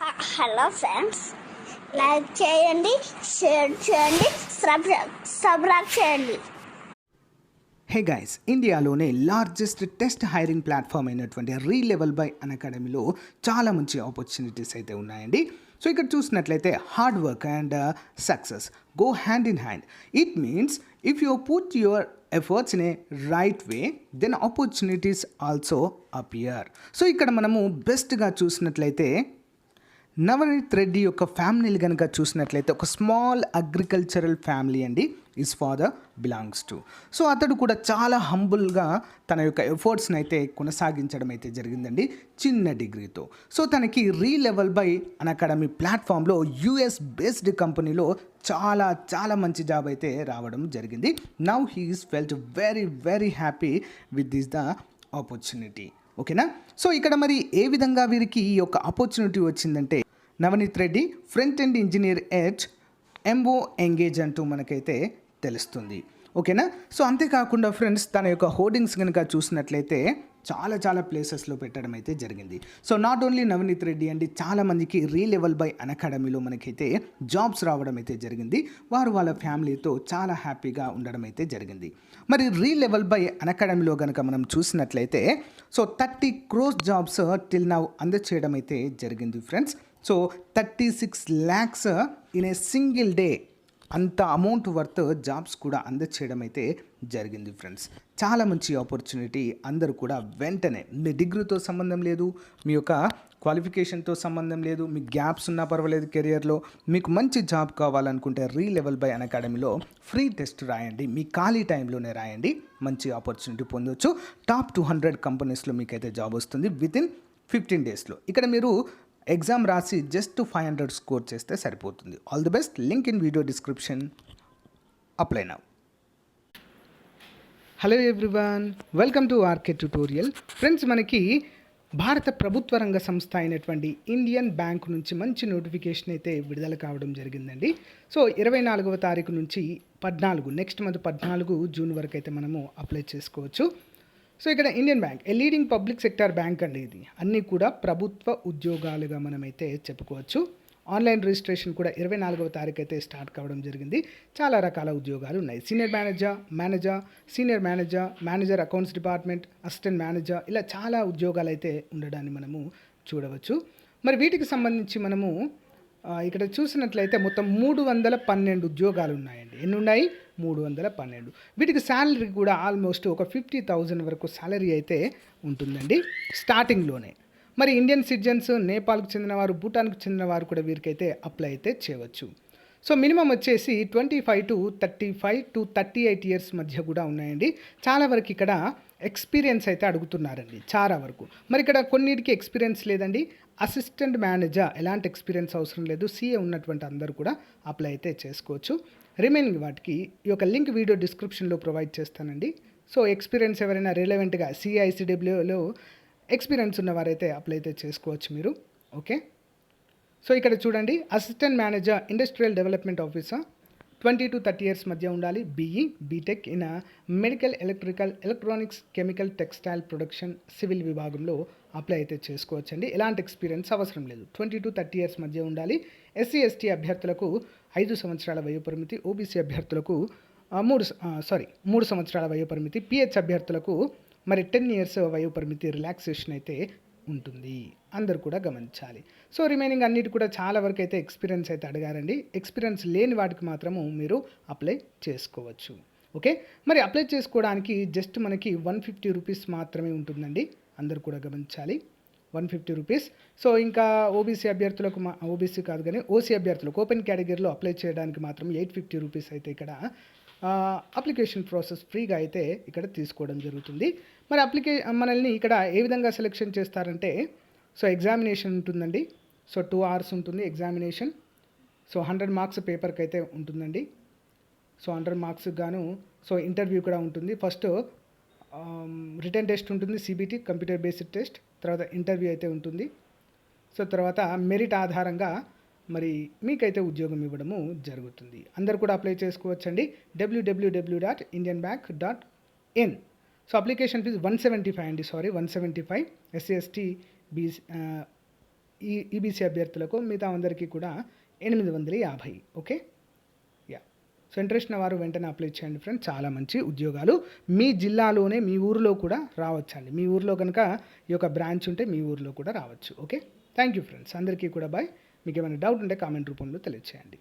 Hello friends, like చేయండి, share చేయండి, subscribe చేయండి. హే గైస్, ఇండియాలోనే లార్జెస్ట్ టెస్ట్ హైరింగ్ ప్లాట్ఫామ్ అయినటువంటి రీలెవెల్ బై అకాడమీలో చాలా మంచి ఆపర్చునిటీస్ అయితే ఉన్నాయండి. సో ఇక్కడ చూసినట్లయితే hard work and success go hand in hand. It means if you put your efforts in a right way then opportunities also appear. So ఇక్కడ మనము బెస్ట్గా చూసినట్లయితే నవనీత్ రెడ్డి యొక్క ఫ్యామిలీని కనుక చూసినట్లయితే ఒక స్మాల్ అగ్రికల్చరల్ ఫ్యామిలీ అండి, is father belongs to. So అతడు కూడా చాలా హంబుల్గా తన యొక్క ఎఫర్ట్స్ని అయితే కొనసాగించడం అయితే జరిగిందండి చిన్న డిగ్రీతో. సో తనకి రీలెవెల్ బై అకాడమీ ప్లాట్ఫామ్లో యూఎస్ బేస్డ్ కంపెనీలో చాలా మంచి జాబ్ అయితే రావడం జరిగింది. Now he is felt very happy with this the opportunity. ఓకేనా. సో ఇక్కడ మరి ఏ విధంగా వీరికి ఈ యొక్క ఆపర్చునిటీ వచ్చిందంటే, Navneet Reddy front end engineer at MoEngage అంటూ మనకైతే తెలుస్తుంది. ఓకేనా. సో అంతేకాకుండా ఫ్రెండ్స్, తన యొక్క హోర్డింగ్స్ కనుక చూసినట్లయితే చాలా ప్లేసెస్లో పెట్టడం అయితే జరిగింది. So not only Navneet Reddy అండి, చాలామందికి రీలెవెల్ బై అకాడమీలో మనకైతే జాబ్స్ రావడం అయితే జరిగింది. వారు వాళ్ళ ఫ్యామిలీతో చాలా హ్యాపీగా ఉండడం అయితే జరిగింది. మరి రీలెవెల్ బై అకాడమీలో కనుక మనం చూసినట్లయితే so 30 crore jobs till now అందచేయడం అయితే జరిగింది friends. So 36 lakhs in a single day అంత అమౌంట్ వర్త్ జాబ్స్ కూడా అందచేయడం అయితే జరిగింది ఫ్రెండ్స్. చాలా మంచి ఆపర్చునిటీ. అందరూ కూడా వెంటనే, మీ డిగ్రీతో సంబంధం లేదు, మీ యొక్క క్వాలిఫికేషన్తో సంబంధం లేదు, మీ గ్యాప్స్ ఉన్నా పర్వాలేదు కెరియర్లో, మీకు మంచి జాబ్ కావాలనుకుంటే రీలెవెల్ బై అకాడమీలో ఫ్రీ టెస్ట్ రాయండి, మీ ఖాళీ టైంలోనే రాయండి, మంచి ఆపర్చునిటీ పొందవచ్చు. టాప్ 200 కంపెనీస్లో మీకైతే జాబ్ వస్తుంది వితిన్ 15 daysలో. ఇక్కడ మీరు ఎగ్జామ్ రాసి జస్ట్ 500 స్కోర్ చేస్తే సరిపోతుంది. All the best. Link in video description. Apply now. Hello everyone, welcome to RK tutorial. Friends, మనకి భారత ప్రభుత్వ రంగ సంస్థ అయినటువంటి ఇండియన్ బ్యాంక్ నుంచి మంచి నోటిఫికేషన్ అయితే విడుదల కావడం జరిగిందండి. సో 24వ తారీఖు నుంచి 14 నెక్స్ట్ మంత్ 14 జూన్ వరకు అయితే మనము అప్లై చేసుకోవచ్చు. సో ఇక్కడ ఇండియన్ బ్యాంక్ ఏ లీడింగ్ పబ్లిక్ సెక్టర్ బ్యాంక్ అండి. ఇది అన్నీ కూడా ప్రభుత్వ ఉద్యోగాలుగా మనమైతే చెప్పుకోవచ్చు. ఆన్లైన్ రిజిస్ట్రేషన్ కూడా 24వ తారీఖు అయితే స్టార్ట్ కావడం జరిగింది. చాలా రకాల ఉద్యోగాలు ఉన్నాయి. Senior manager, senior manager accounts department, assistant manager, ఇలా చాలా ఉద్యోగాలు అయితే ఉండడాన్ని మనము చూడవచ్చు. మరి వీటికి సంబంధించి మనము ఇక్కడ చూసినట్లయితే మొత్తం 312 ఉద్యోగాలు ఉన్నాయండి. ఎన్ని ఉన్నాయి? 312. వీటికి శాలరీ కూడా ఆల్మోస్ట్ ఒక 50,000 వరకు శాలరీ అయితే ఉంటుందండి స్టార్టింగ్లోనే. మరి ఇండియన్ సిటిజన్స్, నేపాల్కి చెందినవారు, భూటాన్కి చెందినవారు కూడా వీరికైతే అప్లై అయితే చేయవచ్చు. సో మినిమం వచ్చేసి 25 to 35 to 38 ఇయర్స్ మధ్య కూడా ఉన్నాయండి. చాలా వరకు ఇక్కడ ఎక్స్పీరియన్స్ అయితే అడుగుతున్నారండి చాలా వరకు. మరి ఇక్కడ కొన్నిటికి ఎక్స్పీరియన్స్ లేదండి. అసిస్టెంట్ మేనేజర్ ఎలాంటి ఎక్స్పీరియన్స్ అవసరం లేదు. సిఏ ఉన్నటువంటి అందరూ కూడా అప్లై అయితే చేసుకోవచ్చు. రిమైనింగ్ వాటికి ఈ యొక్క లింక్ వీడియో డిస్క్రిప్షన్లో ప్రొవైడ్ చేస్తానండి. సో ఎక్స్పీరియన్స్ ఎవరైనా రిలవెంట్గా సిఐసిడబ్ల్యూలో ఎక్స్పీరియన్స్ ఉన్నవారైతే అప్లై అయితే చేసుకోవచ్చు మీరు. ఓకే. సో ఇక్కడ చూడండి, assistant manager industrial development officer 20 to 30 years మధ్య ఉండాలి. BTech in medical, electrical, electronics, chemical, textile production, civil విభాగంలో అప్లై అయితే చేసుకోవచ్చండి. ఎలాంటి ఎక్స్పీరియన్స్ అవసరం లేదు. 20 to 30 ఇయర్స్ మధ్య ఉండాలి. ఎస్సీ ఎస్టీ అభ్యర్థులకు 5 సంవత్సరాల వయోపరిమితి, ఓబీసీ అభ్యర్థులకు 3 సంవత్సరాల వయోపరిమితి, పిహెచ్ అభ్యర్థులకు మరి 10 ఇయర్స్ వయోపరిమితి రిలాక్సేషన్ అయితే ఉంటుంది. అందరు కూడా గమనించాలి. సో రిమైనింగ్ అన్నిటి కూడా చాలా వరకు అయితే ఎక్స్పీరియన్స్ అయితే అడిగారండి. ఎక్స్పీరియన్స్ లేని వాటికి మాత్రము మీరు అప్లై చేసుకోవచ్చు. ఓకే. మరి అప్లై చేసుకోవడానికి జస్ట్ మనకి 150 రూపీస్ మాత్రమే ఉంటుందండి. అందరు కూడా గమనించాలి, 150 రూపీస్. సో ఇంకా ఓబీసీ అభ్యర్థులకు ఓబీసీ కాదు కానీ ఓసీ అభ్యర్థులకు ఓపెన్ కేటగిరీలో అప్లై చేయడానికి మాత్రం 850 రూపీస్ అయితే ఇక్కడ అప్లికేషన్ ప్రాసెస్ ఫ్రీగా అయితే ఇక్కడ తీసుకోవడం జరుగుతుంది. మరి మనల్ని ఇక్కడ ఏ విధంగా సెలెక్షన్ చేస్తారంటే, సో ఎగ్జామినేషన్ ఉంటుందండి. సో 2 hours ఉంటుంది ఎగ్జామినేషన్. సో 100 మార్క్స్ పేపర్కి అయితే ఉంటుందండి. సో 100 మార్క్స్ గాను సో ఇంటర్వ్యూ కూడా ఉంటుంది. ఫస్ట్ రిటన్ టెస్ట్ ఉంటుంది, సిబిటి కంప్యూటర్ బేస్డ్ టెస్ట్. తర్వాత ఇంటర్వ్యూ అయితే ఉంటుంది. సో తర్వాత మెరిట్ ఆధారంగా మరి మీకైతే ఉద్యోగం ఇవ్వడము జరుగుతుంది. అందరు కూడా అప్లై చేసుకోవచ్చండి. www.indianbank.in. సో అప్లికేషన్ ఫీజు 175 అండి. 175. ఎస్సీ ఎస్టీ ఈ ఈబీసీ అభ్యర్థులకు, మిగతా అందరికీ కూడా 850. ఓకే. యా. సో ఇంట్రెస్ట్ ఉన్న వారు వెంటనే అప్లై చేయండి ఫ్రెండ్స్. చాలా మంచి ఉద్యోగాలు మీ జిల్లాలోనే, మీ ఊరిలో కూడా రావచ్చండి. మీ ఊరిలో కనుక ఈ యొక్క బ్రాంచ్ ఉంటే మీ ఊరిలో కూడా రావచ్చు. ఓకే. Thank you friends. అందరికీ కూడా బాయ్. మీకు ఏమైనా డౌట్ ఉంటే కామెంట్ రూపంలో తెలియచేయండి.